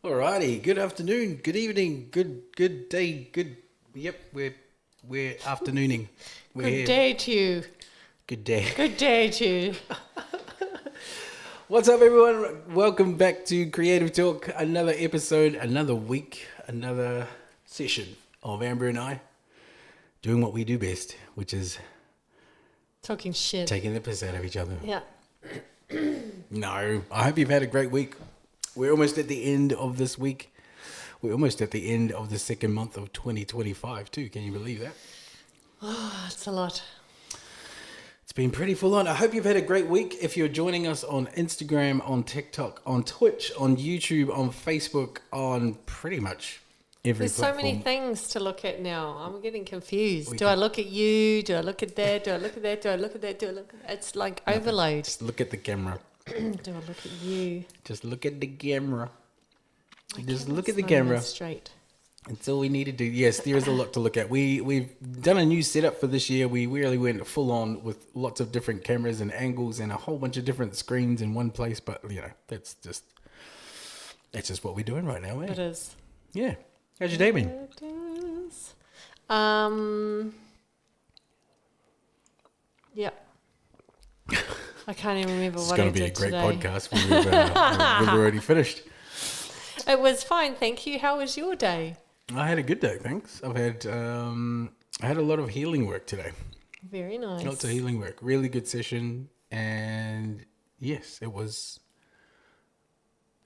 Alrighty, good afternoon, good evening, good day, good. Yep, we're afternooning. We're Good here. day to you. Good day. Good day to you. What's up, everyone? Welcome back to Creative Talk. Another episode, another week, another session of Amber and I doing what we do best, which is Talking shit. taking the piss out of each other. Yeah. No, I hope you've had a great week. We're almost at the end of this week. We're almost at the end of the second month of 2025 too. Can you believe that? Oh, it's a lot. It's been pretty full on. I hope you've had a great week. If you're joining us on Instagram, on TikTok, on Twitch, on YouTube, on Facebook, on pretty much every There's platform. so many things to look at now. I'm getting confused. We Do I look at you? Do I look at that? Do I look at that? Do I look at that? Do I look at that? It's like overload. Just look at the camera. Do I look at you? Just look at the camera. My Just camera's look at the not even camera. straight. That's all we need to do. Yes, there is a lot to look at. We've done a new setup for this year. We really went full on with lots of different cameras and angles and a whole bunch of different screens in one place. But you know, that's just what we're doing right now, eh? It is. Yeah. How's your day been? It is. Yeah. I can't even remember It's what I going did to be a great today. podcast. We've already finished. It was fine, thank you. How was your day? I had a good day, thanks. I had a lot of healing work today. Very nice. Lots of healing work. Really good session. And yes, it was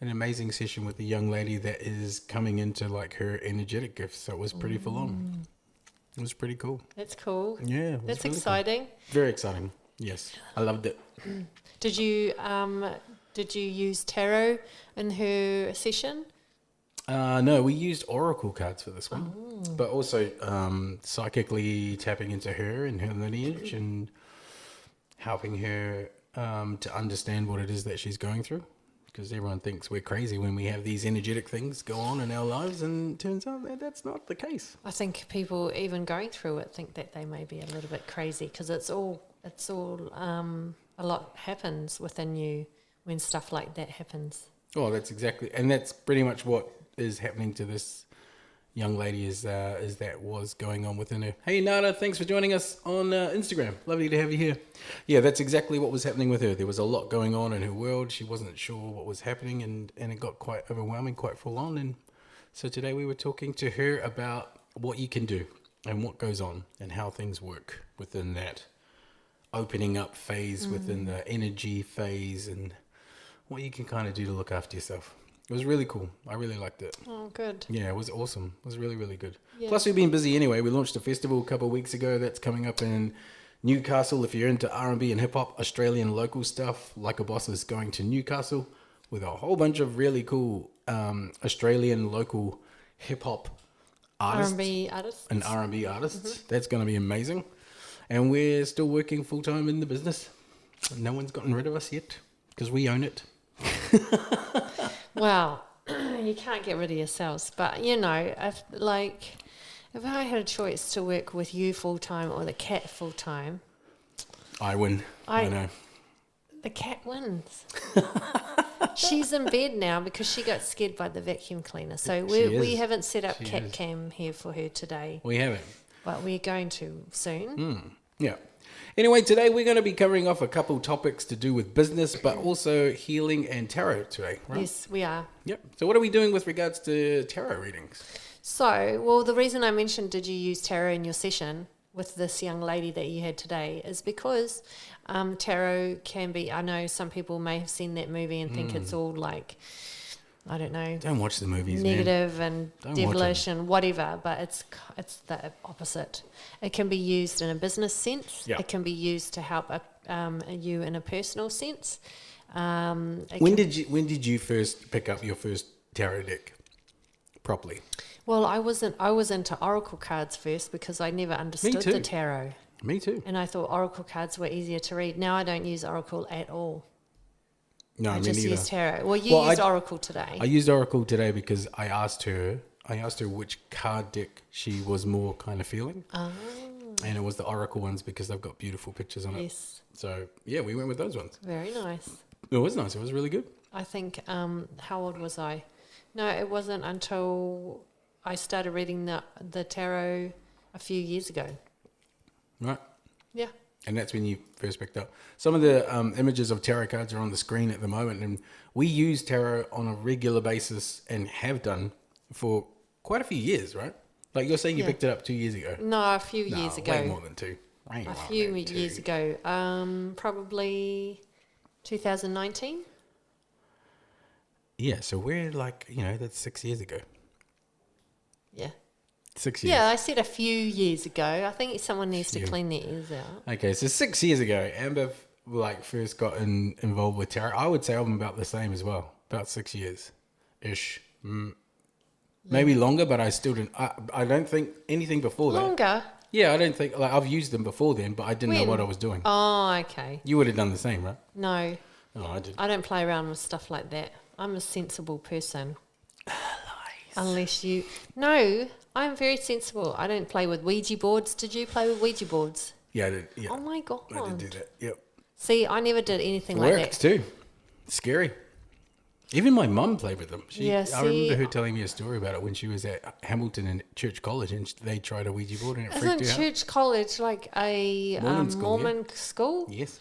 an amazing session with a young lady that is coming into like her energetic gifts. So it was pretty full on. It was pretty cool. That's cool. Yeah. It was That's really cool. exciting. Very exciting. Yes. I loved it. Did you use tarot in her session? No, we used oracle cards for this one, but also psychically tapping into her and her lineage and helping her to understand what it is that she's going through. Because everyone thinks we're crazy when we have these energetic things go on in our lives, and it turns out that that's not the case. I think people even going through it think that they may be a little bit crazy because it's all a lot happens within you when stuff like that happens. Oh, that's exactly, and that's pretty much what is happening to this young lady is that was going on within her. Hey Nada, thanks for joining us on Instagram. Lovely to have you here. Yeah, that's exactly what was happening with her. There was a lot going on in her world. She wasn't sure what was happening, and it got quite overwhelming, quite full on. And so today we were talking to her about what you can do and what goes on and how things work within that opening up phase, within the energy phase, and what you can kind of do to look after yourself. It was really cool. I really liked it. Oh, good. Yeah, it was awesome. It was really, really good. Yeah. Plus, we've been busy anyway. We launched a festival a couple of weeks ago that's coming up in Newcastle. If you're into R&B and hip-hop, Australian local stuff, Like a Boss is going to Newcastle with a whole bunch of really cool Australian local hip-hop artists. R&B artists. And R&B artists. That's going to be amazing. And we're still working full-time in the business. No one's gotten rid of us yet because we own it. Well, you can't get rid of yourselves, but you know, if I had a choice to work with you full time or the cat full time, I win. I know. the cat wins. She's in bed now because she got scared by the vacuum cleaner. So we haven't set up cat cam here for her today, We haven't. but we're going to soon. Yeah. Anyway, today we're going to be covering off a couple topics to do with business, but also healing and tarot today, right? Yes, we are. Yep. So what are we doing with regards to tarot readings? So, well, the reason I mentioned did you use tarot in your session with this young lady that you had today is because tarot can be, I know some people may have seen that movie and think it's all like, I don't know, Don't watch the movies, negative and Don't devilish and whatever, but it's the opposite. It can be used in a business sense. Yeah. It can be used to help you in a personal sense. When did you first pick up your first tarot deck properly? Well, I was into oracle cards first because I never understood too. the tarot. Me too. And I thought oracle cards were easier to read. Now I don't use oracle at all. No, I me just neither. use tarot. Well, you used oracle today. I used Oracle today because I asked her which card deck she was more kind of feeling. Oh. And it was the Oracle ones because they've got beautiful pictures on it. Yes. So, yeah, we went with those ones. Very nice. It was nice. It was really good. I think, how old was I? No, it wasn't until I started reading the tarot a few years ago. Right. Yeah. And that's when you first picked up. Some of the images of tarot cards are on the screen at the moment, and we use tarot on a regular basis and have done for quite a few years, right? Like you're saying you picked it up 2 years ago. No, a few years ago. Way more than two. A few years ago. Probably 2019. Yeah, so we're like, that's 6 years ago. Yeah. 6 years. Yeah, I said a few years ago. I think someone needs to clean their ears out. Okay, so 6 years ago, Amber first got involved with tarot. I would say I'm about the same as well. About 6 years-ish. Maybe longer, but I still didn't. I don't think anything before that. Longer? Yeah, I don't think, I've used them before then, but I didn't know what I was doing. Oh, okay. You would have done the same, right? No. Oh, I did. I don't play around with stuff like that. I'm a sensible person. Lies. Unless you... No, I'm very sensible. I don't play with Ouija boards. Did you play with Ouija boards? Yeah, I did. Yeah. Oh, my God. I did do that. Yep. See, I never did anything like that. Worked too. Scary. Even my mum played with them. Yeah, I remember her telling me a story about it when she was at Hamilton and Church College, and they tried a Ouija board and it freaked her out. Isn't Church College like a Mormon school? Yes.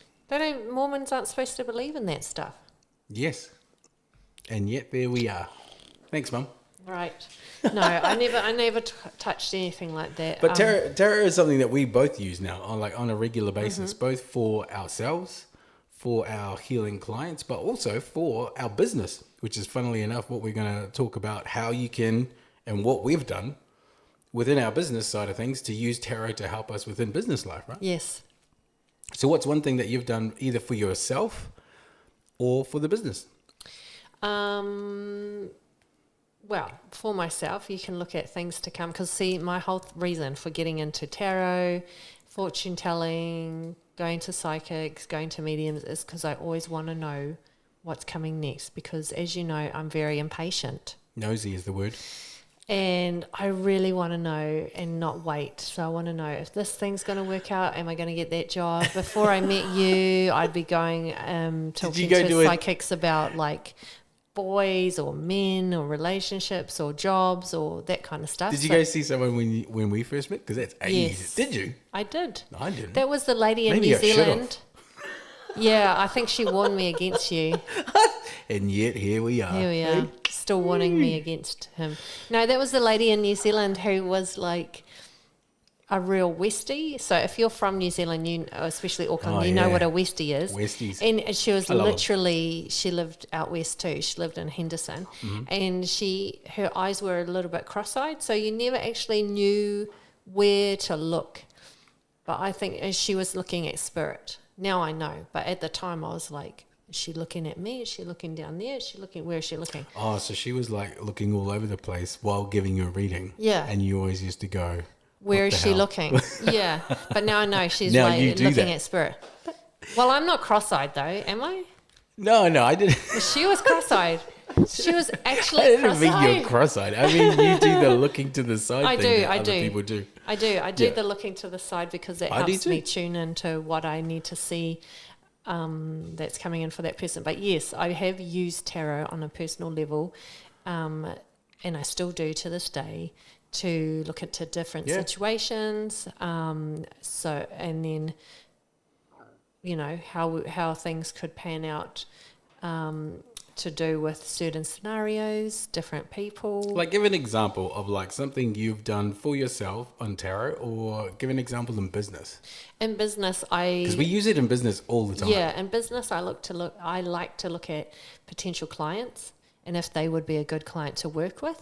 Mormons aren't supposed to believe in that stuff. Yes. And yet there we are. Thanks, Mum. Right. No, I never touched anything like that. But tarot is something that we both use now on a regular basis, both for ourselves, for our healing clients, but also for our business, which is funnily enough what we're going to talk about, how you can, and what we've done within our business side of things to use tarot to help us within business life, right? Yes. So what's one thing that you've done either for yourself or for the business? Well, for myself, you can look at things to come. Because, see, my whole reason for getting into tarot, fortune telling, going to psychics, going to mediums is because I always want to know what's coming next. Because, as you know, I'm very impatient. Nosy is the word. And I really want to know and not wait. So I want to know if this thing's going to work out. Am I going to get that job? Before I met you, I'd be going talking to psychics about like boys or men or relationships or jobs or that kind of stuff. Did you guys see someone when we first met? Because that's ages. Yes. Did you? I did. No, I didn't. That was the lady in New Zealand. Yeah, I think she warned me against you. And yet here we are. Here we are. Still warning me against him. No, that was the lady in New Zealand who was like a real Westie. So if you're from New Zealand, especially Auckland, you know what a Westie is. Westies. And she was literally, she lived out west too. She lived in Henderson. Mm-hmm. And her eyes were a little bit cross-eyed. So you never actually knew where to look. But I think she was looking at spirit. Now I know. But at the time I was like, is she looking at me? Is she looking down there? Where is she looking? Oh, so she was like looking all over the place while giving you a reading. Yeah. And you always used to go, where is she looking? Yeah. But now I know she's looking at spirit. Well, I'm not cross-eyed though, am I? No, I didn't. She was cross-eyed. She was actually I didn't cross-eyed. mean you're cross-eyed. I mean, you do the looking to the side thing that other people do. I do the looking to the side because it helps me tune into what I need to see that's coming in for that person. But yes, I have used tarot on a personal level, and I still do to this day, to look into different situations. And then, how things could pan out to do with certain scenarios, different people. Like, give an example of like something you've done for yourself on tarot, or give an example in business. In business, because we use it in business all the time. Yeah, in business, I like to look at potential clients and if they would be a good client to work with.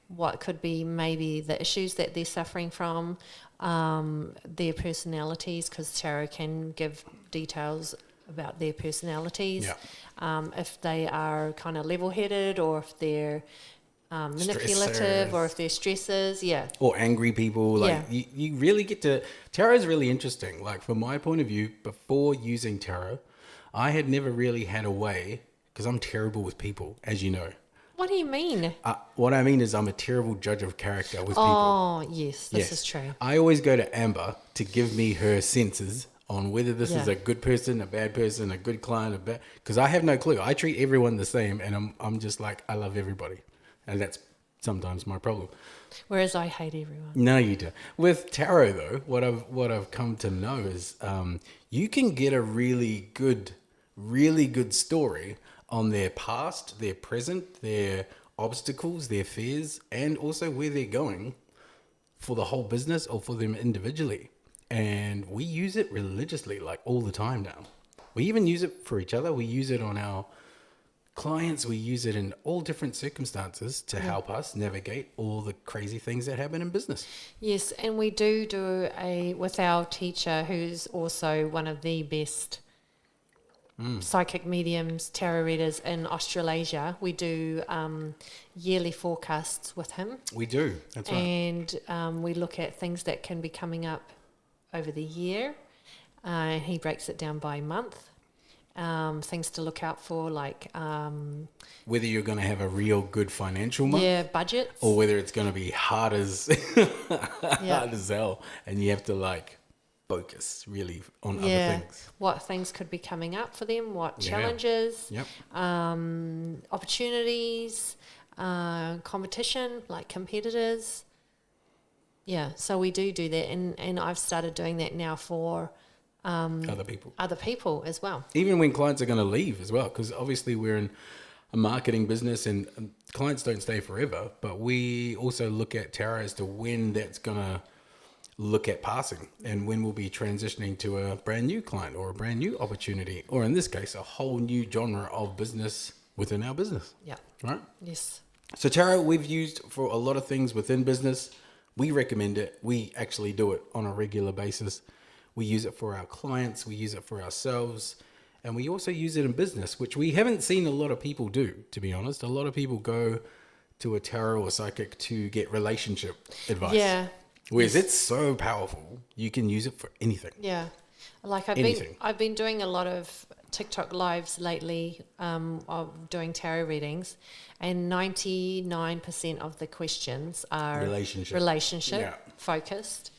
What could be maybe the issues that they're suffering from, their personalities, because tarot can give details about their personalities. Yeah. If they are kind of level-headed, or if they're manipulative, or if they're stressors, or angry people. Like you really get to, tarot is really interesting. Like from my point of view, before using tarot, I had never really had a way, because I'm terrible with people, as you know. What do you mean? What I mean is I'm a terrible judge of character with people. Oh, yes, this is true. I always go to Amber to give me her senses on whether this is a good person, a bad person, a good client, because I have no clue. I treat everyone the same, and I'm just like, I love everybody. And that's sometimes my problem. Whereas I hate everyone. No, you don't. With tarot, though, what I've come to know is you can get a really good story on their past, their present, their obstacles, their fears, and also where they're going for the whole business or for them individually. And we use it religiously, like all the time now. We even use it for each other. We use it on our clients. We use it in all different circumstances to help us navigate all the crazy things that happen in business. Yes, and we do with our teacher, who's also one of the best psychic mediums, tarot readers in Australasia. We do yearly forecasts with him. We do, that's right. And we look at things that can be coming up over the year. He breaks it down by month. Things to look out for, like whether you're going to have a real good financial month, budgets, or whether it's going to be hard as hard as hell, and you have to like focus really on other things. What things could be coming up for them? What challenges? Opportunities, competition, like competitors. Yeah, so we do that, and I've started doing that now for other people as well. Even when clients are going to leave as well, because obviously we're in a marketing business and clients don't stay forever, but we also look at tarot as to when that's going to look at passing and when we'll be transitioning to a brand new client or a brand new opportunity, or in this case, a whole new genre of business within our business. Yeah. Right? Yes. So tarot we've used for a lot of things within business. We recommend it. We actually do it on a regular basis. We use it for our clients. We use it for ourselves. And we also use it in business, which we haven't seen a lot of people do, to be honest. A lot of people go to a tarot or psychic to get relationship advice. Yeah. Whereas it's so powerful, you can use it for anything. Yeah. Like I've been doing a lot of TikTok lives lately of doing tarot readings, and 99% of the questions are relationship focused.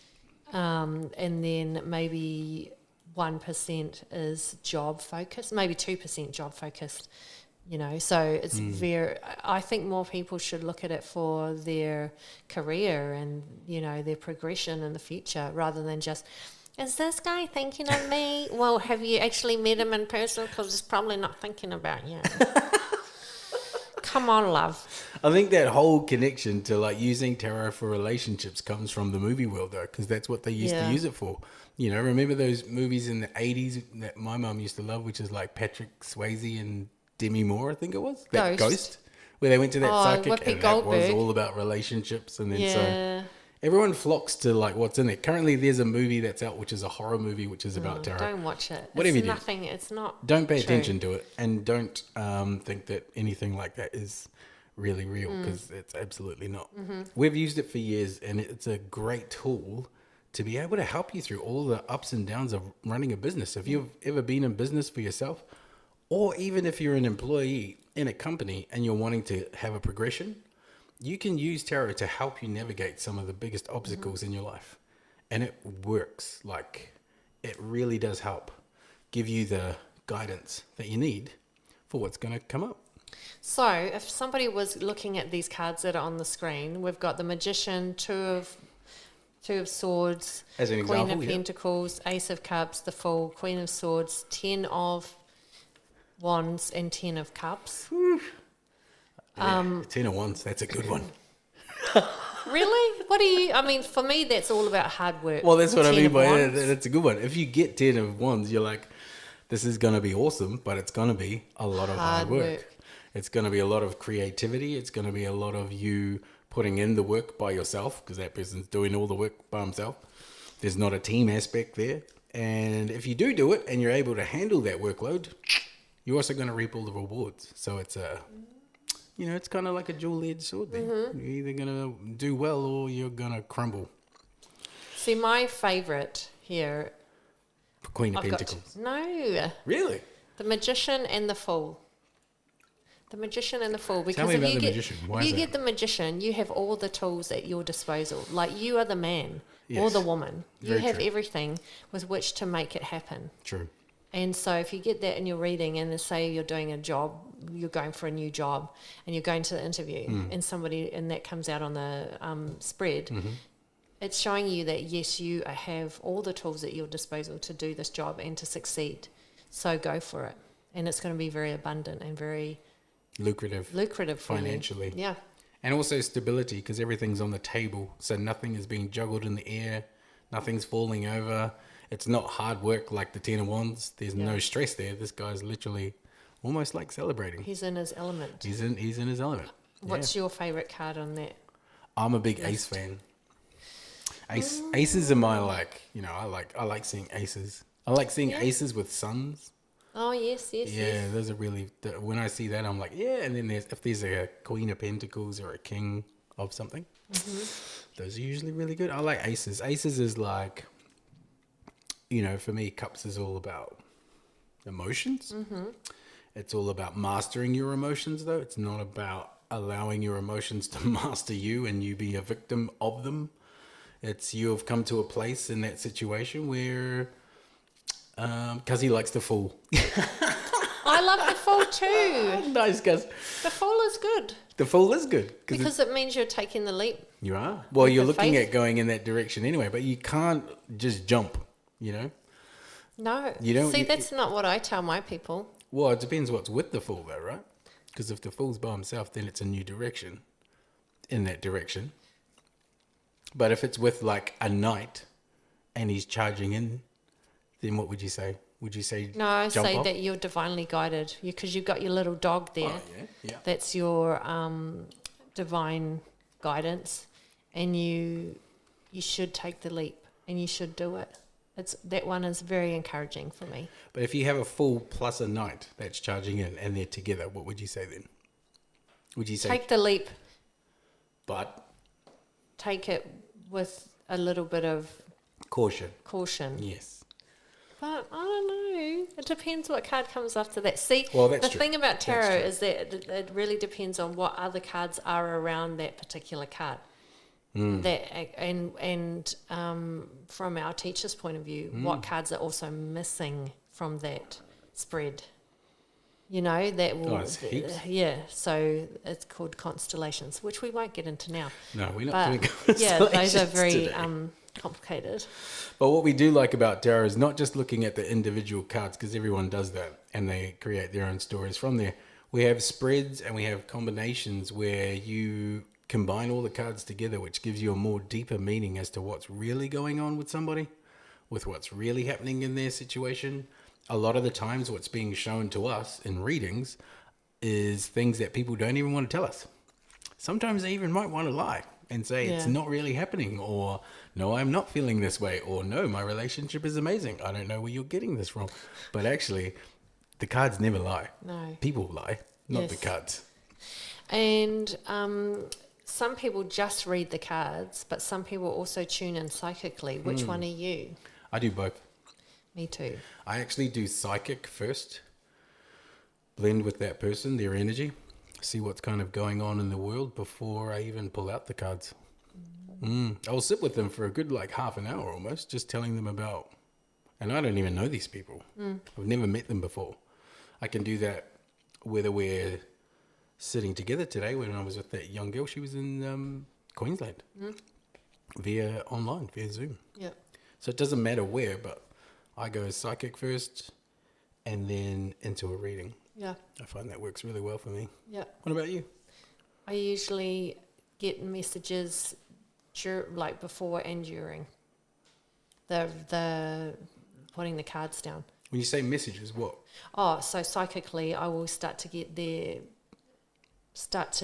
And then maybe 1% is job focused, maybe 2% job focused, so it's I think more people should look at it for their career and, their progression in the future, rather than just, is this guy thinking of me? Well, have you actually met him in person? Because he's probably not thinking about you. Come on, love. I think that whole connection to like using tarot for relationships comes from the movie world, though, because that's what they used to use it for. Remember those movies in the 80s that my mum used to love, which is like Patrick Swayze and Demi Moore, I think it was. That Ghost, where they went to that psychic Whoopi and Goldberg. that was all about relationships. And then so everyone flocks to like what's in it. Currently there's a movie that's out, which is a horror movie, which is about tarot. Don't watch it. Whatever it's you nothing. Do. It's not Don't pay true. attention to it, and don't think that anything like that is really real, because it's absolutely not. We've used it for years, and it's a great tool to be able to help you through all the ups and downs of running a business. If you've ever been in business for yourself, or even if you're an employee in a company and you're wanting to have a progression, you can use tarot to help you navigate some of the biggest obstacles in your life. And it works. Like, it really does help give you the guidance that you need for what's going to come up. So if somebody was looking at these cards that are on the screen, we've got the Magician, Two of Swords, as an Queen example, of Pentacles, Ace of Cups, the Fool, Queen of Swords, 10 of Wands, and 10 of Cups. 10 of Wands, that's a good one. Really? For me, that's all about hard work. Well, that's what I mean by it. That's a good one. If you get 10 of Wands, you're like, this is going to be awesome, but it's going to be a lot of hard work. It's going to be a lot of creativity. It's going to be a lot of you putting in the work by yourself, because that person's doing all the work by himself. There's not a team aspect there. And if you do it and you're able to handle that workload, you're also going to reap all the rewards. So it's it's kind of like a dual-edged sword there. You're either going to do well or you're going to crumble. See, my favourite here... Queen of Pentacles. No. Really? The Magician and the Fool. The Magician and the Fool. Because Tell me about the Magician. Why if is you that? get the Magician, you have all the tools at your disposal. Like, you are the man or the woman. You Very have true. everything with which to make it happen. True. And so if you get that in your reading, and say you're doing a job, you're going for a new job, and you're going to the interview, and that comes out on the spread, it's showing you that, yes, you have all the tools at your disposal to do this job and to succeed. So go for it. And it's going to be very abundant and very lucrative for financially. you. Yeah. And also stability, because everything's on the table. So nothing is being juggled in the air. Nothing's falling over. It's not hard work like the Ten of Wands. There's no stress there. This guy's literally almost like celebrating. He's in his element. He's in his element. What's your favourite card on that? I'm a big ace fan. Aces are my I like seeing aces. I like seeing aces with suns. Oh, yes. Yeah, those are really, when I see that, I'm like, yeah. And then if there's a Queen of Pentacles or a King of something, those are usually really good. I like aces. Aces is like, for me, cups is all about emotions. It's all about mastering your emotions, though. It's not about allowing your emotions to master you and you be a victim of them. It's you have come to a place in that situation where, because he likes the Fool. I love the Fool too. Nice, guys. The Fool is good. The Fool is good. Because it means you're taking the leap. You are. Well, you're looking faith. at going in that direction anyway, but you can't just jump, No. You don't. See, that's not what I tell my people. Well, it depends what's with the Fool, though, right? Because if the Fool's by himself, then it's a new direction in that direction. But if it's with like a knight and he's charging in, then what would you say? Would you say No, I jump say off? that you're divinely guided because you've got your little dog there. Oh, yeah. That's your divine guidance, and you should take the leap and you should do it. That one is very encouraging for me. But if you have a Fool plus a knight that's charging in and they're together, what would you say then? Would you say Take the leap. But Take it with a little bit of caution. Yes. But I don't know. It depends what card comes after that. See, Well, that's the true. thing about tarot That's true. is that it really depends on what other cards are around that particular card. That and from our teacher's point of view, what cards are also missing from that spread. That will. it's heaps. Yeah. So it's called constellations, which we won't get into now. No, we're not But doing yeah, those are constellations very today. complicated. But what we do like about tarot is not just looking at the individual cards, because everyone does that and they create their own stories from there. We have spreads and we have combinations where you combine all the cards together, which gives you a more deeper meaning as to what's really going on with somebody, with what's really happening in their situation. A lot of the times what's being shown to us in readings is things that people don't even want to tell us. Sometimes they even might want to lie and say it's not really happening, or no, I'm not feeling this way, or no, my relationship is amazing. I don't know where you're getting this from. But actually, the cards never lie. No. People lie, not Yes. the cards. And some people just read the cards, but some people also tune in psychically. Which one are you? I do both. Me too. I actually do psychic first, blend with that person, their energy, see what's kind of going on in the world before I even pull out the cards. I'll sit with them for a good half an hour almost, just telling them about, and I don't even know these people. I've never met them before. I can do that whether we're sitting together today. When I was with that young girl, she was in Queensland via Zoom. Yeah. So it doesn't matter where, but I go psychic first and then into a reading. Yeah. I find that works really well for me. Yeah. What about you? I usually get messages before and during the putting the cards down. When you say messages, what? Oh, so psychically, I will start to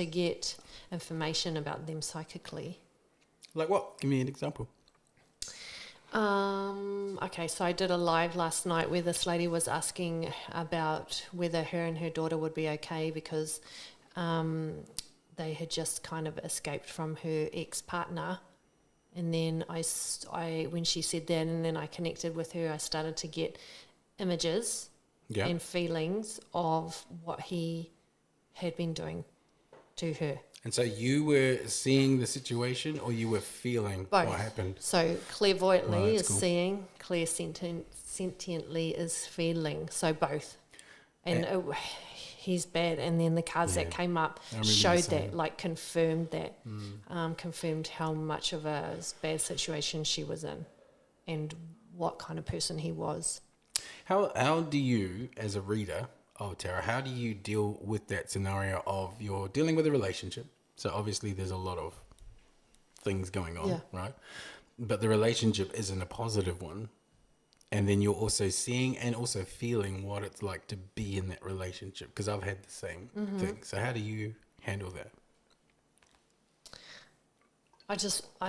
get information about them psychically. Like what? Give me an example. Okay, so I did a live last night where this lady was asking about whether her and her daughter would be okay because they had just kind of escaped from her ex-partner. And then I when she said that, and then I connected with her, I started to get images and feelings of what he had been doing to her. And so you were seeing the situation, or you were feeling Both. what happened? So clairvoyantly Oh, that's is cool. seeing, clairsentiently is feeling. So both. And he's bad. And then the cards Yeah. that came up I remember you showed saying. that, like confirmed that, confirmed how much of a bad situation she was in and what kind of person he was. How do you, as a reader of tarot, how do you deal with that scenario of you're dealing with a relationship? So obviously there's a lot of things going on, Yeah. right? But the relationship isn't a positive one. And then you're also seeing and also feeling what it's like to be in that relationship. Because I've had the same thing. So how do you handle that? I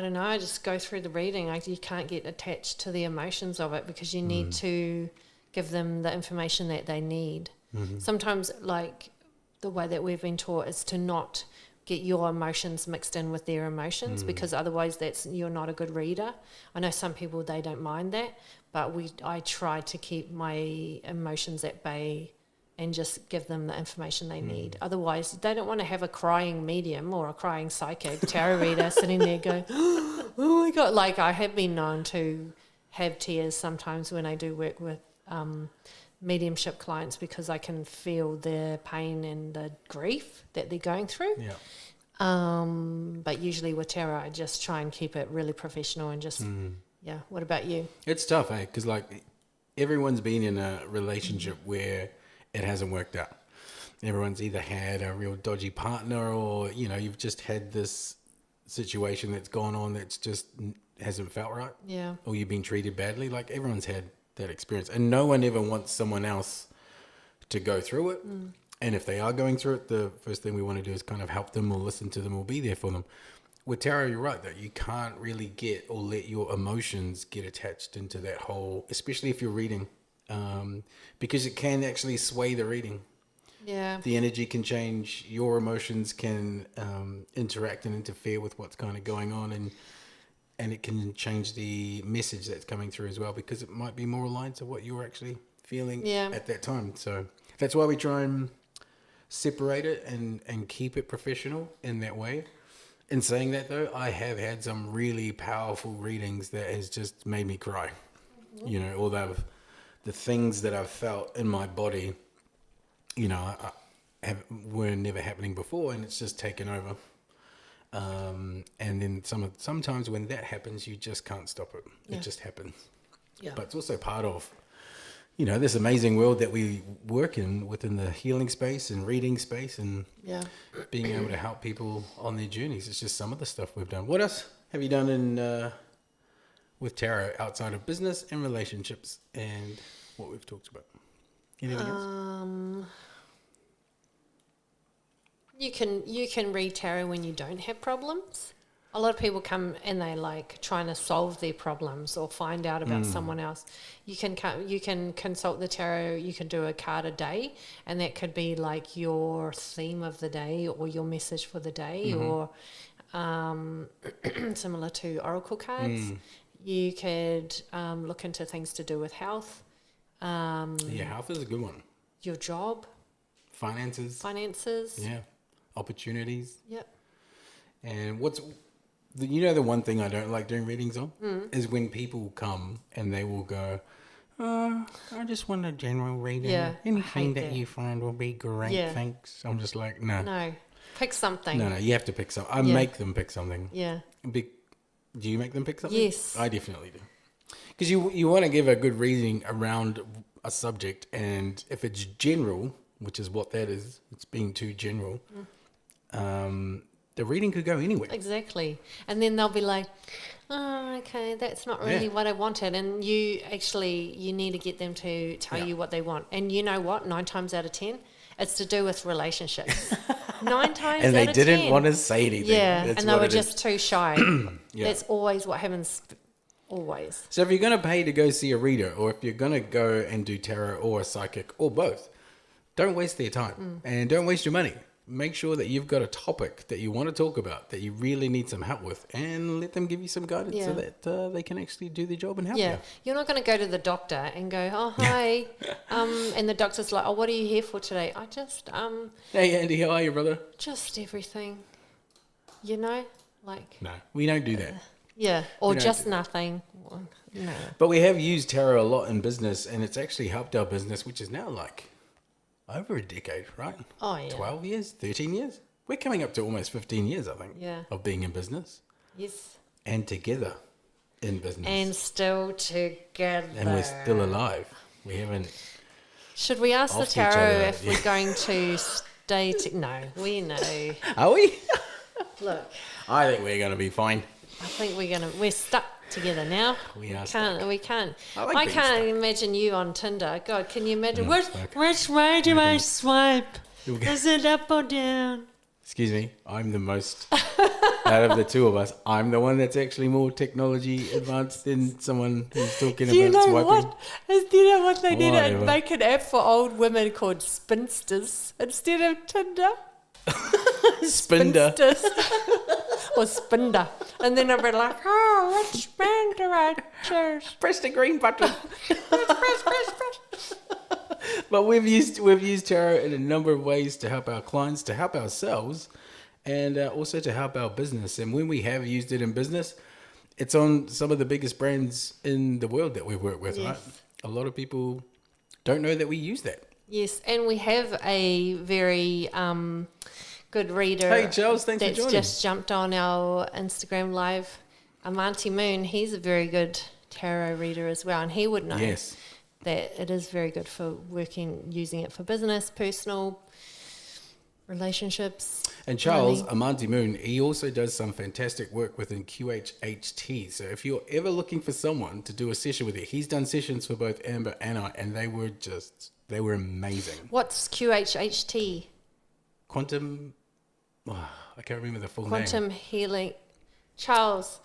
don't know, I just go through the reading. You can't get attached to the emotions of it because you need to give them the information that they need. Sometimes, like, the way that we've been taught is to not get your emotions mixed in with their emotions because otherwise you're not a good reader. I know some people, they don't mind that, but I try to keep my emotions at bay and just give them the information they need. Otherwise, they don't want to have a crying medium or a crying psychic tarot reader sitting there going, oh my God. Like, I have been known to have tears sometimes when I do work with mediumship clients because I can feel their pain and the grief that they're going through. Yeah. But usually with tarot, I just try and keep it really professional and just, yeah. What about you? It's tough, eh? Because, like, everyone's been in a relationship where it hasn't worked out. Everyone's either had a real dodgy partner or, you know, you've just had this situation that's gone on that's just hasn't felt right. Yeah. Or you've been treated badly. Like, everyone's had that experience. And no one ever wants someone else to go through it. And if they are going through it, the first thing we want to do is kind of help them or listen to them or be there for them. With tarot, you're right, though. You can't really get or let your emotions get attached into that whole, especially if you're reading, because it can actually sway the reading. Yeah. The energy can change. Your emotions can interact and interfere with what's kind of going on, and it can change the message that's coming through as well, because it might be more aligned to what you're actually feeling at that time. So that's why we try and separate it and keep it professional in that way. In saying that, though, I have had some really powerful readings that has just made me cry. You know, or the things that I've felt in my body, you know, were never happening before, and it's just taken over. And then sometimes when that happens, you just can't stop it. Yeah. It just happens. Yeah. But it's also part of, you know, this amazing world that we work in within the healing space and reading space and being able to help people on their journeys. It's just some of the stuff we've done. What else have you done with tarot outside of business and relationships and what we've talked about? Anything else? You can read tarot when you don't have problems. A lot of people come and they like trying to solve their problems or find out about someone else. You can consult the tarot. You can do a card a day, and that could be like your theme of the day or your message for the day, or similar to oracle cards. You could look into things to do with health. Health is a good one. Your job, Finances. Yeah. Opportunities. Yep. And the one thing I don't like doing readings on is when people come and they will go, I just want a general reading. Yeah, Anything that you find will be great, Yeah. thanks. I'm just like, no. No, pick something. No, you have to pick something. I Yeah. make them pick something. Yeah. Do you make them pick something? Yes. I definitely do. Because you want to give a good reading around a subject, and if it's general, which is what that is, it's being too general, the reading could go anywhere. Exactly. And then they'll be like, oh, okay, that's not really what I wanted. And you need to get them to tell you what they want. And you know what? 9 times out of 10, it's to do with relationships. 9 times out of 10. And they didn't want to say anything. Yeah, That's and they what were it just too shy. Yeah. That's always what happens. Always. So if you're going to pay to go see a reader, or if you're going to go and do tarot or a psychic or both, don't waste their time and don't waste your money. Make sure that you've got a topic that you want to talk about that you really need some help with, and let them give you some guidance so that they can actually do their job and help you. You're not going to go to the doctor and go, oh, hi. And the doctor's like, oh, what are you here for today? I just, Hey, Andy, how are you, brother? just everything. You know, like No, we don't do that. yeah, or We don't just do- nothing. No. But we have used tarot a lot in business, and it's actually helped our business, which is now like over a decade, right? Oh yeah. 12 years, 13 years. We're coming up to almost 15 years, I think, Yeah. of being in business Yes. and together in business. And still together. And we're still alive. We haven't. Should we ask the Off each tarot other, if yeah. we're going to stay? No, we know. Are we? Look, I think we're going to be fine. I think we're stuck together now. We are We can't. I like I being can't stuck. imagine you on Tinder. God, can you imagine? fuck. Which way do I swipe? You'll get- Is it up or down? Excuse me. I'm the most, out of the two of us, I'm the one that's actually more technology advanced than someone who's talking Do you about know swiping. what? Do you know what they need to Whatever. make an app for old women called spinsters instead of Tinder? Spinder. Spinsters. Or Spinder. And then I'll be like, oh, which band do I choose? Press the green button. Press. But we've used tarot in a number of ways to help our clients, to help ourselves, and also to help our business. And when we have used it in business, it's on some of the biggest brands in the world that we work with, Yes. right? A lot of people don't know that we use that. Yes, and we have a very good reader. Hey, Charles, thanks for that's joining. just jumped on our Instagram live. Auntie Moon, he's a very good tarot reader as well, and he would know Yes. that it is very good for using it for business, personal, relationships. And Charles, money. Amanti Moon, he also does some fantastic work within QHHT. So if you're ever looking for someone to do a session with you, he's done sessions for both Amber and I, and they were amazing. What's QHHT? Quantum, I can't remember the full name. Quantum healing. Charles,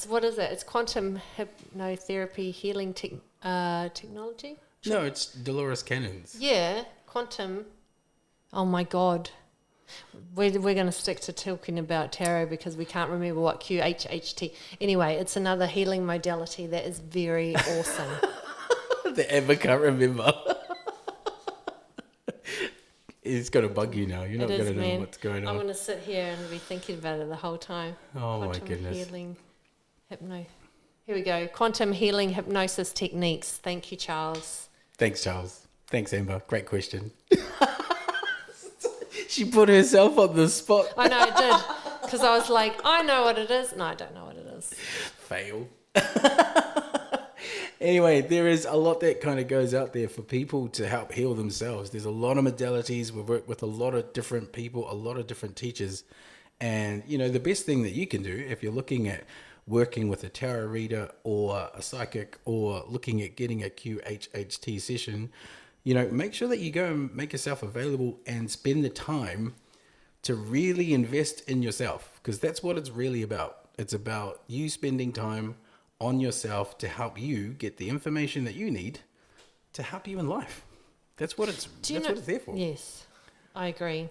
what is it? It's quantum hypnotherapy healing technology? No, it's Dolores Cannon's. Yeah, quantum. Oh my God. We're going to stick to talking about tarot because we can't remember what QHHT. Anyway, it's another healing modality that is very awesome. The Amber can't remember. It's going to bug you now. You're not It going is, to know man. what's going I'm on. going to sit here and be thinking about it the whole time. Oh, my Quantum goodness. healing Here we go. Quantum healing hypnosis techniques. Thank you, Charles. Thanks, Charles. Thanks, Amber. Great question. She put herself on the spot. I know I did because I was like, I know what it is. No, I don't know what it is. Fail. Anyway, there is a lot that kind of goes out there for people to help heal themselves. There's a lot of modalities. We work with a lot of different people, a lot of different teachers. And, you know, the best thing that you can do if you're looking at working with a tarot reader or a psychic or looking at getting a QHHT session, you know, make sure that you go and make yourself available and spend the time to really invest in yourself, because that's what it's really about. It's about you spending time on yourself to help you get the information that you need to help you in life. That's what it's there for. Yes, I agree.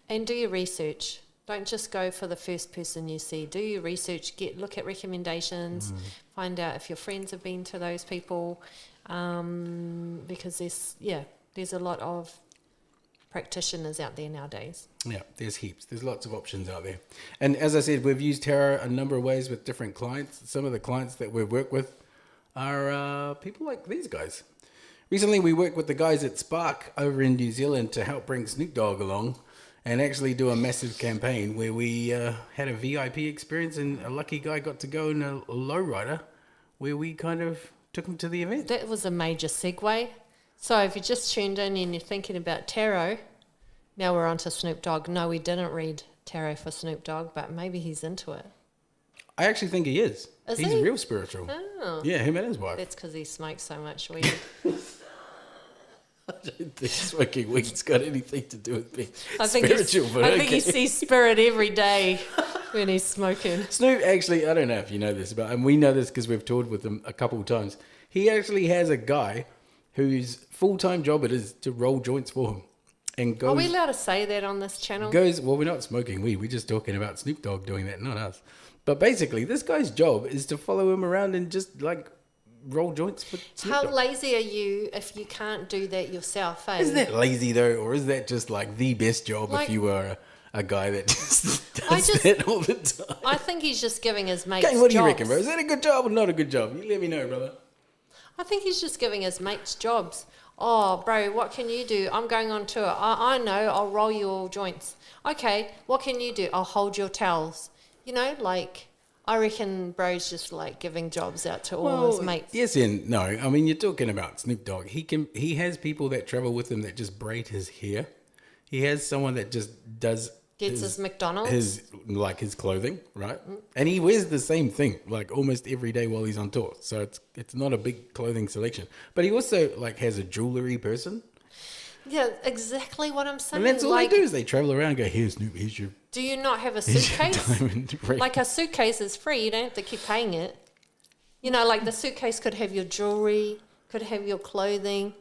And do your research. Don't just go for the first person you see. Do your research. Look at recommendations. Find out if your friends have been to those people, because there's a lot of practitioners out there nowadays. Yeah, there's heaps. There's lots of options out there. And as I said, we've used tarot a number of ways with different clients. Some of the clients that we work with are people like these guys. Recently, we worked with the guys at Spark over in New Zealand to help bring Snoop Dogg along and actually do a massive campaign where we had a VIP experience, and a lucky guy got to go in a lowrider where we kind of took him to the event. That was a major segue. So if you just tuned in and you're thinking about tarot, now we're on to Snoop Dogg. No, we didn't read tarot for Snoop Dogg, but maybe he's into it. I actually think he is. Is He's he? real spiritual. Oh, Yeah, him and his wife. that's because he smokes so much weed. I don't think smoking weed's got anything to do with being I think spiritual, but I think he okay. sees spirit every day when he's smoking. Snoop actually, I don't know if you know this, and we know this because we've toured with him a couple of times. He actually has a guy whose full-time job it is to roll joints for him. And Are we goes, allowed to say that on this channel? well, we're not smoking weed. We're just talking about Snoop Dogg doing that, not us. But basically, this guy's job is to follow him around and just like roll joints for Snoop How Dogg. lazy are you if you can't do that yourself, eh? Is that lazy though, or is that just like the best job Like- if you were a guy that just I does just- that all the time. I think he's just giving his mates Kane, what do you jobs. reckon, bro? Is that a good job or not a good job? You let me know, brother. I think he's just giving his mates jobs. Oh, bro, what can you do? I'm going on tour. I know, I'll roll your joints. Okay, what can you do? I'll hold your towels. You know, like, I reckon bro's just like giving jobs out to all his mates. Yes and no. I mean, you're talking about Snoop Dogg. He has people that travel with him that just braid his hair. He has someone that just does Gets his McDonald's. his clothing, right? And he wears the same thing like almost every day while he's on tour. So it's not a big clothing selection. But he also like has a jewelry person. Yeah, exactly what I'm saying. And that's all like, they do is they travel around and go, "Here, Snoop, here's your do you not have a here's your suitcase? diamond ring." Like a suitcase is free. You don't have to keep paying it. You know, like the suitcase could have your jewelry, could have your clothing,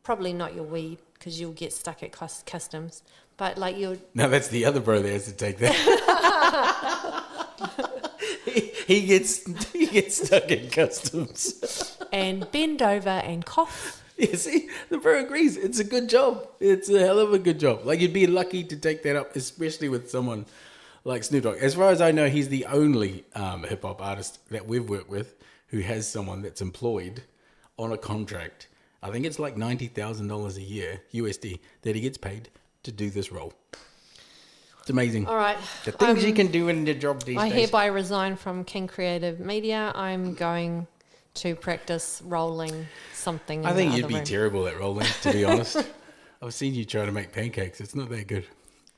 probably not your weed because you'll get stuck at customs. But like your No, that's the other bro that has to take that. he gets stuck in customs. and bend over and cough. Yeah, see, the bro agrees. It's a good job. It's a hell of a good job. Like, you'd be lucky to take that up, especially with someone like Snoop Dogg. As far as I know, he's the only hip hop artist that we've worked with who has someone that's employed on a contract. I think it's like $90,000 a year, USD, that he gets paid to do this role. It's amazing. All right. The things you can do in the job these I days. hereby resign from King Creative Media. I'm going to practice rolling something in I think the you'd other be room. terrible at rolling, to be honest. I've seen you try to make pancakes. It's not that good.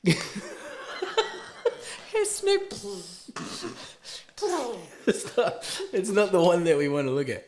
Hey, Snoop. It's not the one that we want to look at.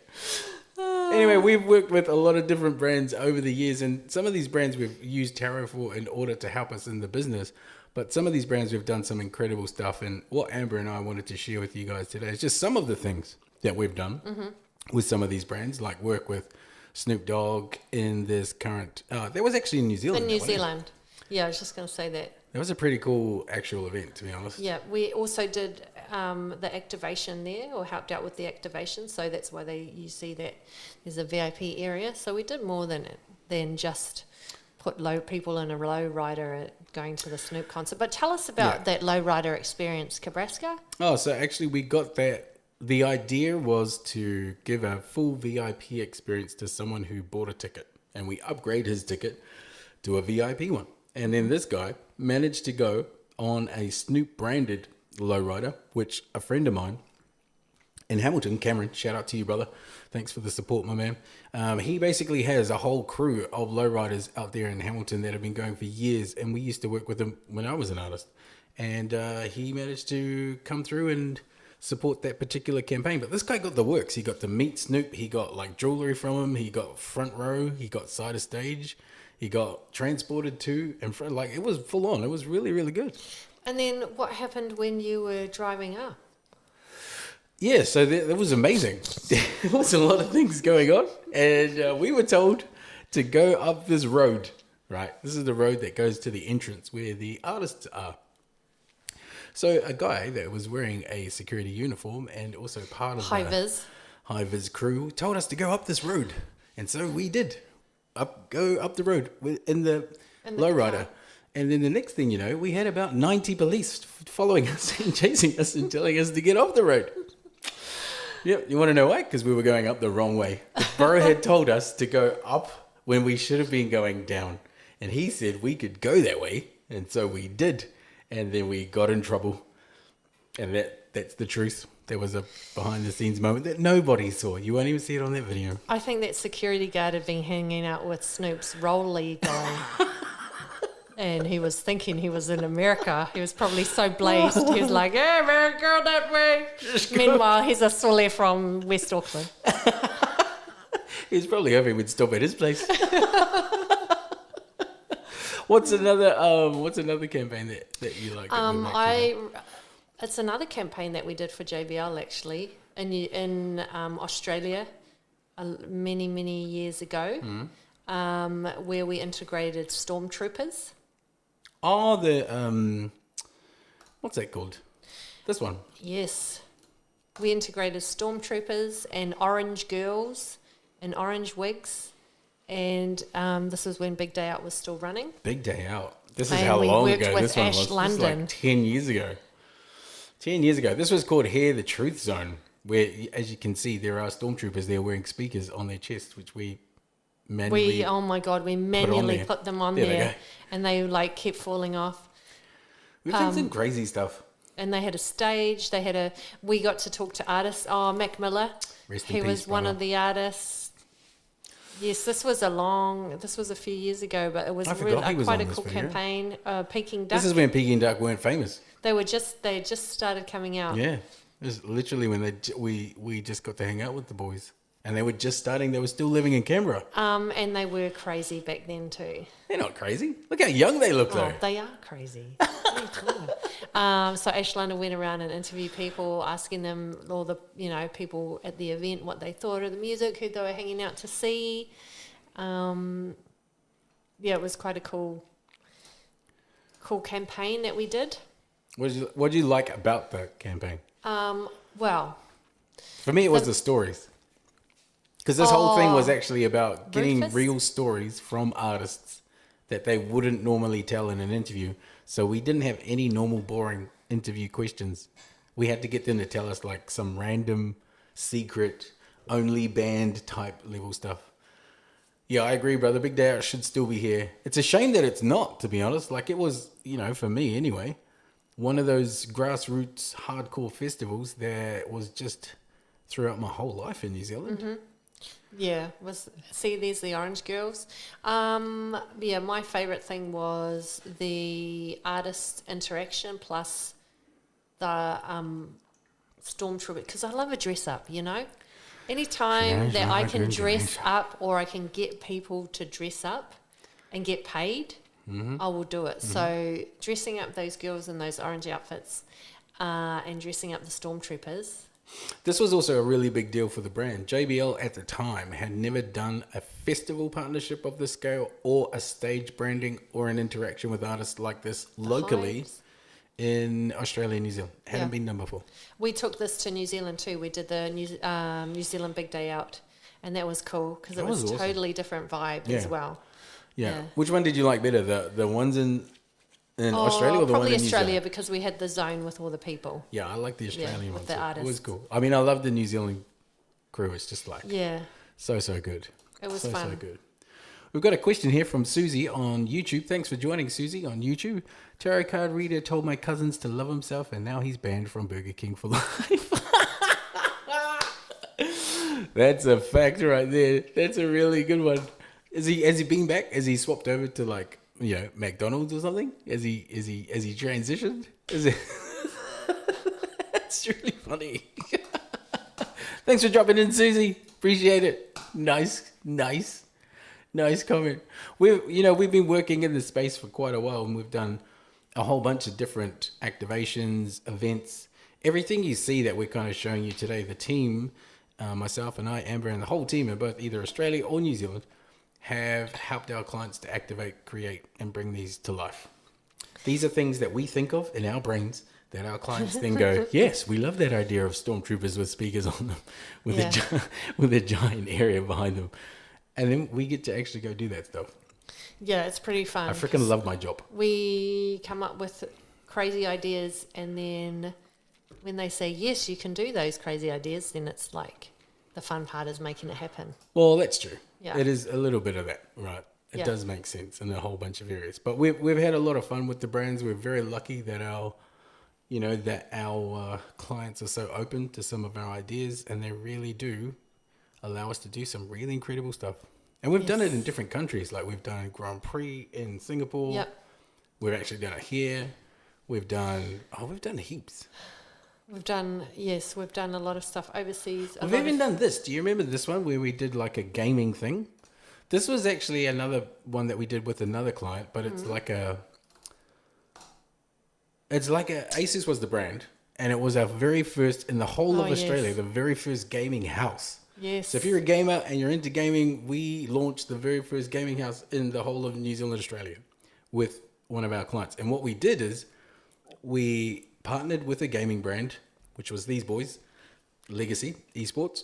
Anyway, we've worked with a lot of different brands over the years, and some of these brands we've used tarot for in order to help us in the business. But some of these brands we've done some incredible stuff, and what Amber and I wanted to share with you guys today is just some of the things that we've done with some of these brands, like work with Snoop Dogg in this current. That was actually in New Zealand. In New wasn't it? Zealand. Yeah, I was just going to say that. That was a pretty cool actual event, to be honest. Yeah, we also did the activation there, or helped out with the activation. So that's why you see that there's a VIP area. So we did more than just put people in a low rider at going to the Snoop concert. But tell us about that low rider experience, Kebrasca. Oh, so actually we got that. The idea was to give a full VIP experience to someone who bought a ticket, and we upgrade his ticket to a VIP one. And then this guy managed to go on a Snoop branded lowrider, which a friend of mine in Hamilton, Cameron, shout out to you, brother. Thanks for the support, my man. He basically has a whole crew of lowriders out there in Hamilton that have been going for years, and we used to work with him when I was an artist. And he managed to come through and support that particular campaign. But this guy got the works. He got to meet Snoop. He got like jewelry from him. He got front row. He got side of stage. He got transported to and from. Like, it was full on. It was really, really good. And then what happened when you were driving up? Yeah, so that was amazing. There was a lot of things going on. And we were told to go up this road, right? This is the road that goes to the entrance where the artists are. So a guy that was wearing a security uniform and also part of the high vis crew told us to go up this road. And so we did. Go up the road in the lowrider. And then the next thing you know, we had about 90 police following us and chasing us and telling us to get off the road. Yep, you want to know why? Because we were going up the wrong way. The borough had told us to go up when we should have been going down. And he said we could go that way. And so we did. And then we got in trouble. And that's the truth. There was a behind the scenes moment that nobody saw. You won't even see it on that video. I think that security guard had been hanging out with Snoop's rolly guy. And he was thinking he was in America. He was probably so blazed. He was like, "Hey, man, go that way." Meanwhile, he's a swale from West Auckland. He was probably hoping we'd stop at his place. What's another campaign that you like? It's another campaign that we did for JBL actually in Australia many years ago, where we integrated stormtroopers. Oh, what's that called? This one. Yes, we integrated stormtroopers and orange girls and orange wigs, and this was when Big Day Out was still running. Big Day Out. This is And how we long worked ago with this one Ash was. This London. is like 10 years ago. 10 years ago. This was called Hear the Truth Zone, where, as you can see, there are stormtroopers there wearing speakers on their chest, which we manually Oh my God, we manually there. put them on There they there, go. and they like kept falling off. We've done some crazy stuff. And they had a stage. We got to talk to artists. Oh, Mac Miller. Rest in He peace, was one brother. of the artists. Yes, this was a few years ago, but it was I forgot he was quite on a this cool video. campaign. Peking Duck. This is when Piggy and Duck weren't famous. They had just started coming out. Yeah. It was literally when we just got to hang out with the boys. And they were just starting. They were still living in Canberra. And they were crazy back then too. They're not crazy. Look how young they look, though. Oh, they are crazy. What are you talking about? So Ash London went around and interviewed people, asking them, all the people at the event, what they thought of the music, who they were hanging out to see. It was quite a cool campaign that we did. What did you like about the campaign? Well, For me, it was the stories. Because this whole thing was actually about getting Rufus? real stories from artists that they wouldn't normally tell in an interview. So we didn't have any normal, boring interview questions. We had to get them to tell us like some random, secret, only band type level stuff. Yeah, I agree, brother. Big Day Out should still be here. It's a shame that it's not, to be honest. Like it was, for me anyway, one of those grassroots hardcore festivals that was just throughout my whole life in New Zealand. Mm-hmm. Yeah, there's the Orange Girls. My favourite thing was the artist interaction plus the stormtrooper, because I love a dress up, Anytime that I can dress up or I can get people to dress up and get paid, I will do it. Mm-hmm. So dressing up those girls in those orange outfits and dressing up the stormtroopers. This was also a really big deal for the brand. JBL at the time had never done a festival partnership of this scale or a stage branding or an interaction with artists like this locally in Australia and New Zealand. Hadn't been done before. We took this to New Zealand too. We did the New Zealand Big Day Out, and that was cool because it was awesome. Totally different vibe as well. Yeah. Which one did you like better? The ones in Australia or the one in New Zealand? Probably Australia because we had the zone with all the people. Yeah, I like the Australian one. With the artists. It was cool. I mean, I love the New Zealand crew. It's just like so good. It was fun. So good. We've got a question here from Susie on YouTube. Thanks for joining, Susie, on YouTube. Tarot card reader told my cousins to love himself, and now he's banned from Burger King for life. That's a fact right there. That's a really good one. Has he been back? Has he swapped over to like McDonald's or something? Has he transitioned? That's really funny. Thanks for dropping in, Susie. Appreciate it. Nice comment. We've been working in this space for quite a while, and we've done a whole bunch of different activations, events, everything you see that we're kind of showing you today. The team, myself and I, Amber, and the whole team in both either Australia or New Zealand have helped our clients to activate, create, and bring these to life. These are things that we think of in our brains that our clients then go, yes, we love that idea of stormtroopers with speakers on them, with a giant area behind them. And then we get to actually go do that stuff. Yeah, it's pretty fun. I freaking love my job. We come up with crazy ideas, and then when they say, yes, you can do those crazy ideas, then it's like the fun part is making it happen. Well, that's true. Yeah. It is a little bit of that, right? It does make sense in a whole bunch of areas. But we've had a lot of fun with the brands. We're very lucky that our clients are so open to some of our ideas, and they really do allow us to do some really incredible stuff. And we've done it in different countries. Like we've done Grand Prix in Singapore. Yep. We've actually done it here. We've done heaps. We've done a lot of stuff overseas. We've even done this. Do you remember this one where we did like a gaming thing? This was actually another one that we did with another client, but it's Asus was the brand, and it was our very first in the whole of Australia, the very first gaming house. Yes. So if you're a gamer and you're into gaming, we launched the very first gaming house in the whole of New Zealand, Australia, with one of our clients. And what we did is we partnered with a gaming brand, which was these boys, Legacy Esports,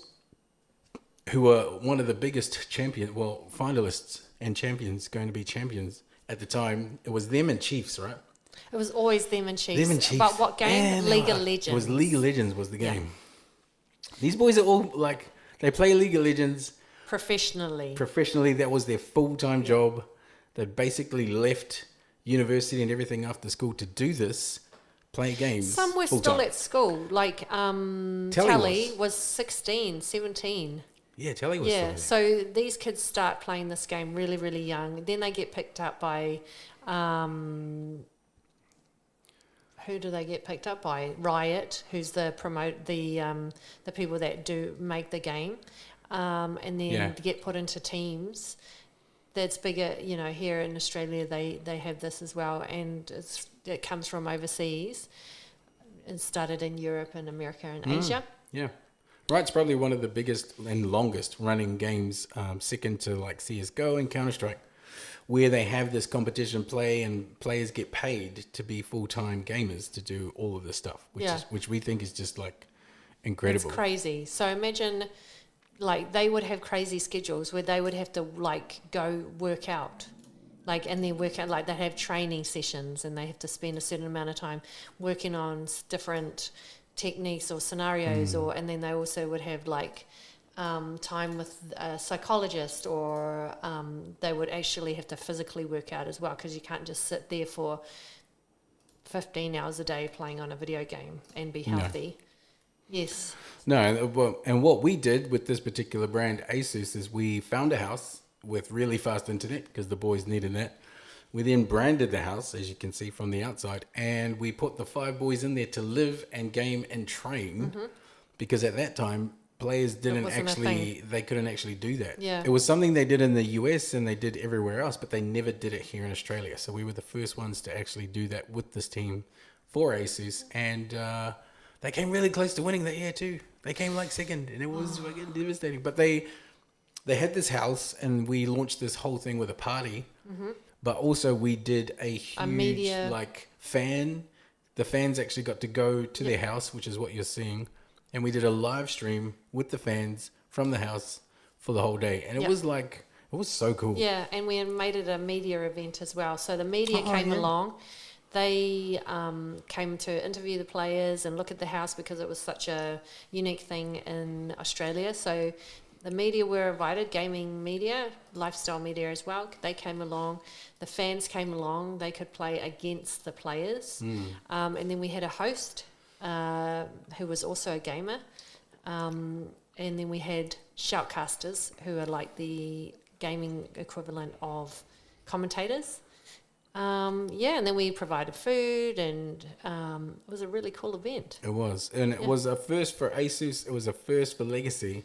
who were one of the biggest finalists and champions, going to be champions at the time, it was them and Chiefs, right? It was always them and Chiefs. Them and Chiefs. But what game? And League of Legends. It was League of Legends was the Yeah. game. These boys are all like, they play League of Legends Professionally. That was their full-time job. They basically left university and everything after school to do this, play games. Some were full-time. still at school. Like Tally was 16, 17. Yeah, Telly was Yeah, still there. so these kids start playing this game really, really young. Then they get picked up by, who do they get picked up by? Riot, who's the people that do make the game, and then get put into teams. That's bigger, here in Australia they have this as well, and it comes from overseas. It started in Europe and America and Asia. Yeah. Riot's probably one of the biggest and longest running games, second to like CSGO and Counter-Strike, where they have this competition play and players get paid to be full-time gamers to do all of this stuff, which we think is just like incredible. It's crazy. So imagine like they would have crazy schedules where they would have to like go work out. And then work out, like they have training sessions and they have to spend a certain amount of time working on different techniques or scenarios, and then they also would have time with a psychologist, or they would actually have to physically work out as well, because you can't just sit there for 15 hours a day playing on a video game and be healthy. No. Yes. No, and what we did with this particular brand, Asus, is we found a house with really fast internet because the boys needed that. We then branded the house, as you can see from the outside, and we put the 5 boys in there to live and game and train, because at that time players couldn't actually do that. Yeah. It was something they did in the US and they did everywhere else, but they never did it here in Australia. So we were the first ones to actually do that with this team for Asus, and they came really close to winning that year too. They came like second, and it was fucking devastating. But they had this house, and we launched this whole thing with a party. But also we did a huge media fan. The fans actually got to go to their house, which is what you're seeing. And we did a live stream with the fans from the house for the whole day. And it was so cool. Yeah, and we made it a media event as well. So the media came along. They came to interview the players and look at the house, because it was such a unique thing in Australia. So the media were invited, gaming media, lifestyle media as well. They came along. The fans came along. They could play against the players. And then we had a host who was also a gamer. And then we had shoutcasters, who are like the gaming equivalent of commentators. And then we provided food, and it was a really cool event. It was. And it was a first for Asus. It was a first for Legacy.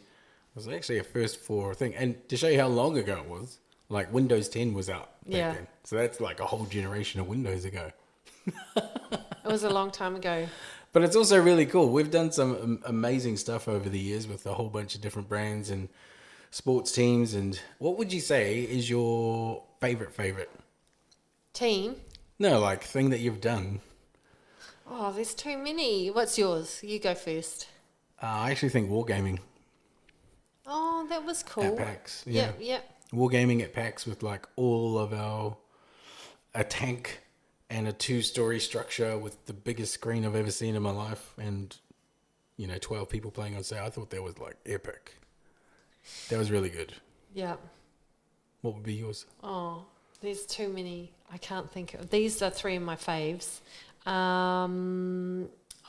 It was actually a first for a thing. And to show you how long ago it was, like Windows 10 was out back then. So that's like a whole generation of Windows ago. It was a long time ago. But it's also really cool. We've done some amazing stuff over the years with a whole bunch of different brands and sports teams. And what would you say is your favorite? Team? No, like thing that you've done. Oh, there's too many. What's yours? You go first. I actually think wargaming. Oh, that was cool. At PAX, yeah. Yeah. Wargaming at PAX with like all of a tank and a 2-story structure with the biggest screen I've ever seen in my life, and 12 people playing on sale. I thought that was like epic. That was really good. Yeah. What would be yours? Oh, there's too many. I can't think of. These are 3 of my faves. I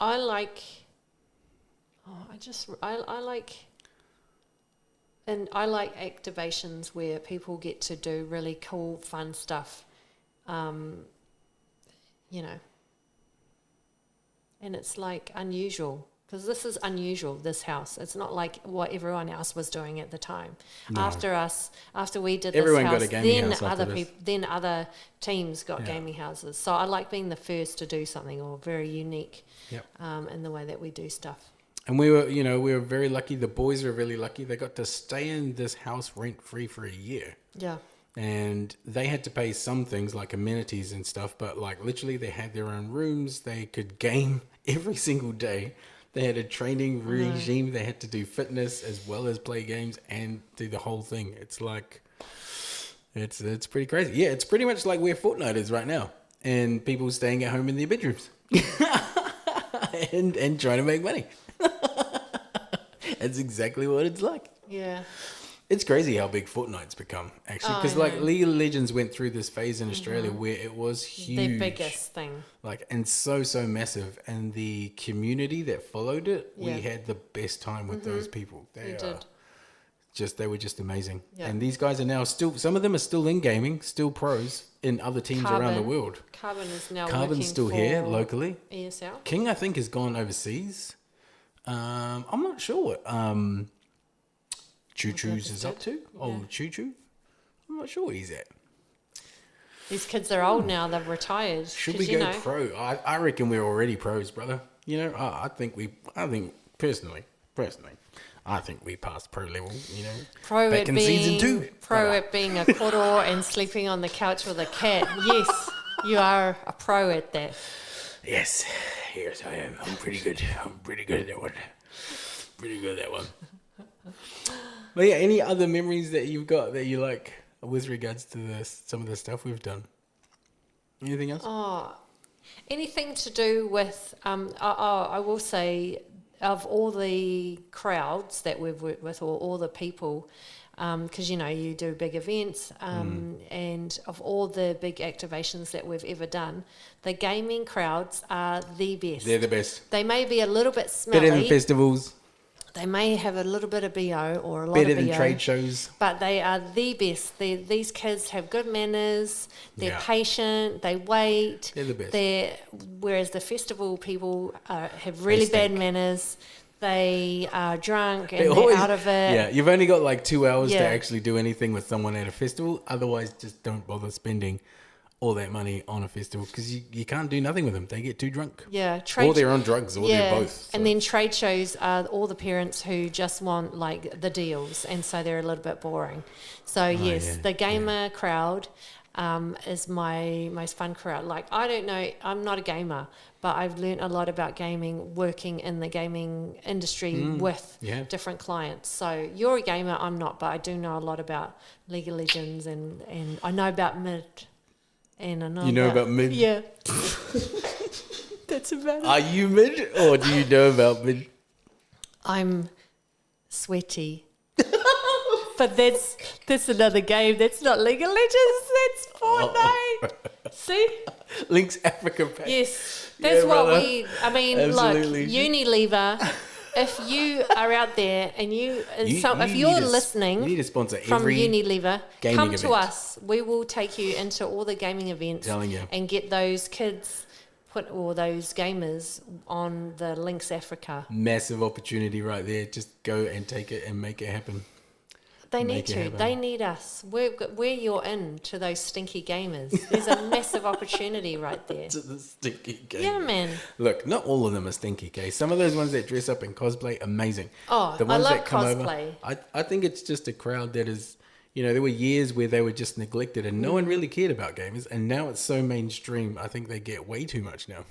like. And I like activations where people get to do really cool, fun stuff, and it's like unusual, because this is unusual, this house. It's not like what everyone else was doing at the time. No. After we did everyone this house, got a gaming house then other teams got gaming houses. So I like being the first to do something, or very unique in the way that we do stuff. And we were very lucky. The boys were really lucky. They got to stay in this house rent-free for a year. Yeah. And they had to pay some things like amenities and stuff, but like literally they had their own rooms. They could game every single day. They had a training regime. They had to do fitness as well as play games and do the whole thing. It's like, It's pretty crazy. Yeah, it's pretty much like where Fortnite is right now, and people staying at home in their bedrooms and trying to make money. That's exactly what it's like. Yeah. It's crazy how big Fortnite's become, actually, because like League of Legends went through this phase in Australia where it was huge, The biggest thing. like, and so massive, and the community that followed it, we had the best time with those people. They were just amazing. Yeah. And these guys are now still, some of them are still in gaming, still pros in other teams around the world. Carbon is now Carbon's still here locally. ESL. King, I think, has gone overseas. I'm not sure what Choo Choo's is up to. Yeah. Oh, Choo Choo. I'm not sure where he's at. These kids are old now. They've retired. Should we go pro? I reckon we're already pros, brother. You know, I think personally, I think we passed pro level, you know. Pro back in season 2. Pro at being a koro and sleeping on the couch with a cat. Yes, you are a pro at that. Yes, I am. I'm pretty good. At that one. But yeah, any other memories that you've got that you like with regards to some of the stuff we've done? Anything else? Oh, anything to do with, I will say, of all the crowds that we've worked with, or all the people, because, you know, you do big events, and of all the big activations that we've ever done, the gaming crowds are the best. They're the best. They may be a little bit smelly. Better than festivals. They may have a little bit of BO or a lot Better of BO. than trade shows. But they are the best. These kids have good manners. They're patient. They wait. They're the best. Whereas the festival people have really bad manners. They are drunk and they're out of it. Yeah, you've only got like 2 hours to actually do anything with someone at a festival. Otherwise, just don't bother spending all that money on a festival, because you can't do nothing with them. They get too drunk. Yeah. Or they're on drugs, or they're both. So. And then trade shows are all the parents who just want like the deals, and so they're a little bit boring. So the gamer crowd is my most fun crowd. Like, I don't know, I'm not a gamer, but I've learned a lot about gaming working in the gaming industry with different clients. So you're a gamer, I'm not, but I do know a lot about League of Legends, and I know about mid. And I know about mid? Yeah. That's about it. Are you mid, or do you know about mid? I'm sweaty. But that's another game. That's not League of Legends. That's Fortnite. See? Link's Africa pack. Yes. That's what brother. Look, Unilever, if you are out there and if you're listening, you need to sponsor from every Unilever, come event. to us. We will take you into all the gaming events and get those kids those gamers on the Links Africa. Massive opportunity right there. Just go and take it and make it happen. They need to. They need us. We're your in to those stinky gamers. There's a massive opportunity right there. To the stinky gamers. Yeah, man. Look, not all of them are stinky, okay? Some of those ones that dress up in cosplay, amazing. Oh, the ones I love that come cosplay. Over, I think it's just a crowd that is, you know, there were years where they were just neglected and no one really cared about gamers, and now it's so mainstream. I think they get way too much now.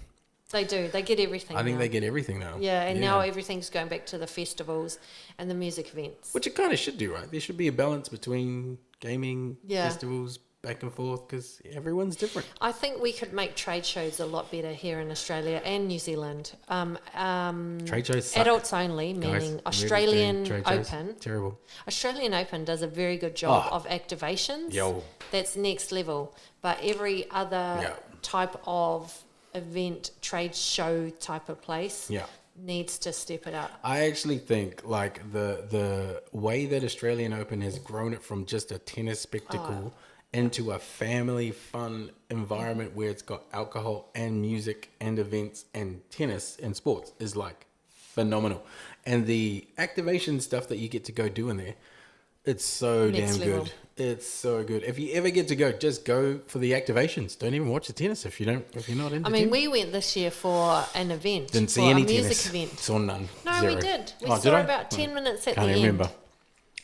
They do. They get everything. I think they get everything now. Yeah, and now everything's going back to the festivals and the music events. Which it kind of should do, right? There should be a balance between gaming, festivals, back and forth, because everyone's different. I think we could make trade shows a lot better here in Australia and New Zealand. Trade shows suck. Adults only, meaning Australian Open. Terrible. Australian Open does a very good job of activations. That's next level. But every other type of event, trade show type of place needs to step it up. I actually think like the way that Australian Open has grown it from just a tennis spectacle into a family fun environment where it's got alcohol and music and events and tennis and sports is like phenomenal. And the activation stuff that you get to go do in there, it's so damn good. It's so good. If you ever get to go, just go for the activations. Don't even watch the tennis if you're not into. I mean, we went this year for an event. Didn't see any music tennis. Event. Saw none. No, Zero. we did. We saw about 10 minutes at the end. Can't remember.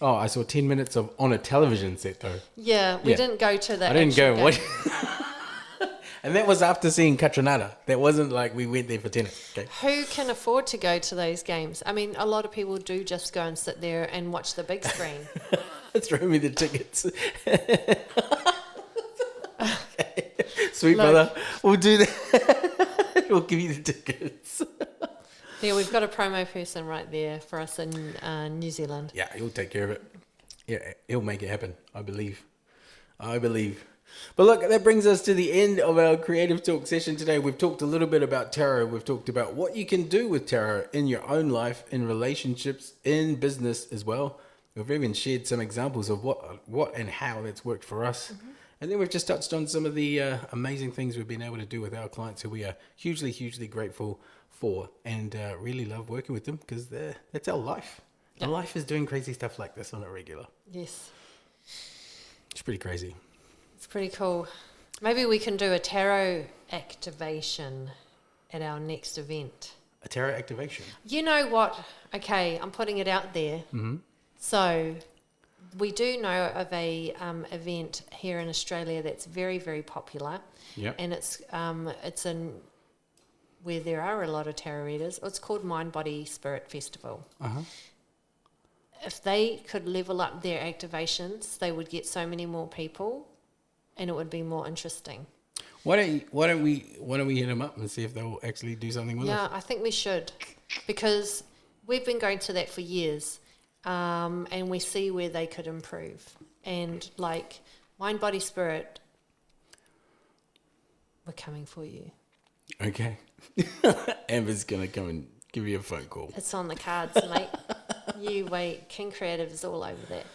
Oh, I saw 10 minutes of on a television set though. Yeah, we didn't go to that. I didn't go. What? And that was after seeing Katranada. That wasn't like we went there for tennis. Okay. Who can afford to go to those games? I mean, a lot of people do just go and sit there and watch the big screen. Throw me the tickets. Okay. Sweet Look. brother, we'll do that. We'll give you the tickets. Yeah, we've got a promo person right there for us in New Zealand. Yeah, he'll take care of it. Yeah, he'll make it happen. I believe. But look, that brings us to the end of our Creative Talk session today. We've talked a little bit about tarot. We've talked about what you can do with tarot in your own life, in relationships, in business as well. We've even shared some examples of what and how that's worked for us. Mm-hmm. And then we've just touched on some of the amazing things we've been able to do with our clients who we are hugely, hugely grateful for and really love working with them because that's our life. Yep. Our life is doing crazy stuff like this on a regular. Yes. It's pretty crazy. It's pretty cool. Maybe we can do a tarot activation at our next event. A tarot activation? You know what? Okay, I'm putting it out there. Mm-hmm. So we do know of a event here in Australia that's very, very popular. Yep. And it's in where there are a lot of tarot readers. It's called Mind, Body, Spirit Festival. Uh-huh. If they could level up their activations, they would get so many more people and it would be more interesting. Why don't we hit them up and see if they'll actually do something with us? Yeah, I think we should, because we've been going to that for years, and we see where they could improve. And like Mind, Body, Spirit, we're coming for you. Okay. Amber's gonna come and give you a phone call. It's on the cards, mate. You wait. King Creative is all over that.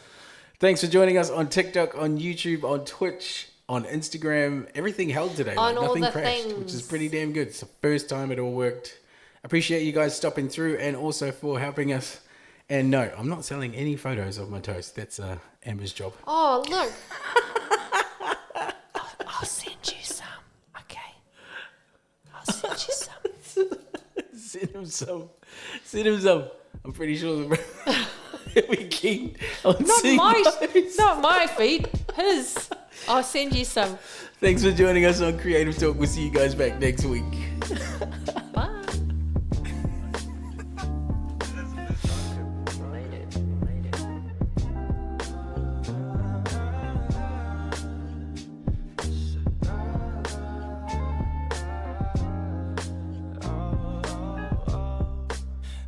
Thanks for joining us on TikTok, on YouTube, on Twitch, on Instagram. Everything held today. On all nothing the crashed, things. which is pretty damn good. It's the first time it all worked. Appreciate you guys stopping through and also for helping us. And no, I'm not selling any photos of my toast. That's Amber's job. Oh, look. I'll send you some. Okay. I'll send you some. Send him some. Send him some. I'm pretty sure he'll be keen on seeing those. Not my feed. His. I'll send you some. Thanks for joining us on Creative Talk. We'll see you guys back next week. Bye.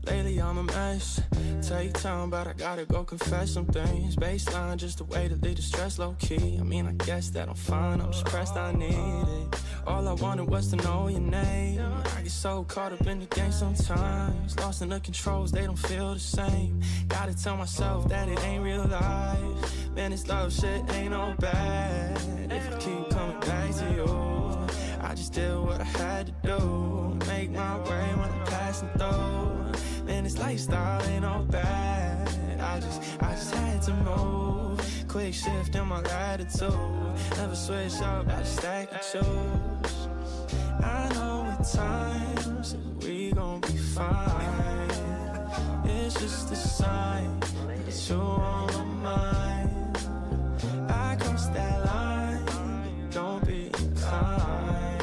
Lately I'm a mess. Take time, but I gotta go confess some things. Baseline, just a way to leave the stress low key. I mean, I guess that I'm fine. I'm just pressed, I need it. All I wanted was to know your name. I get so caught up in the game sometimes. Lost in the controls, they don't feel the same. Gotta tell myself that it ain't real life. Man, this love shit ain't all bad. If I keep coming back to you, I just did what I had to do. Make my way when I'm passing through. Man, this lifestyle ain't all bad. I just had to move. Quick shift in my attitude. Never switch up, I just stack and choose. I know with time, so we gon' be fine. It's just a sign that you're on my mind. I crossed that line, don't be inclined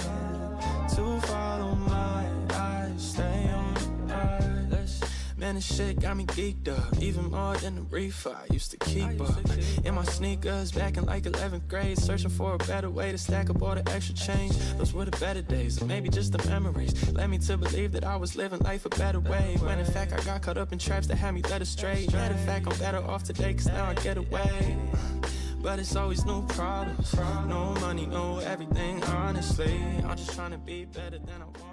to follow my eyes, stay on the earth. Man, this shit got me geeked up, even more than the reefer I used to keep up. In my sneakers, back in like 11th grade, searching for a better way to stack up all the extra change. Those were the better days, or maybe just the memories led me to believe that I was living life a better way, when in fact I got caught up in traps that had me led astray. Matter of fact, I'm better off today, cause now I get away. But it's always new problems, no money, no everything, honestly. I'm just trying to be better than I want.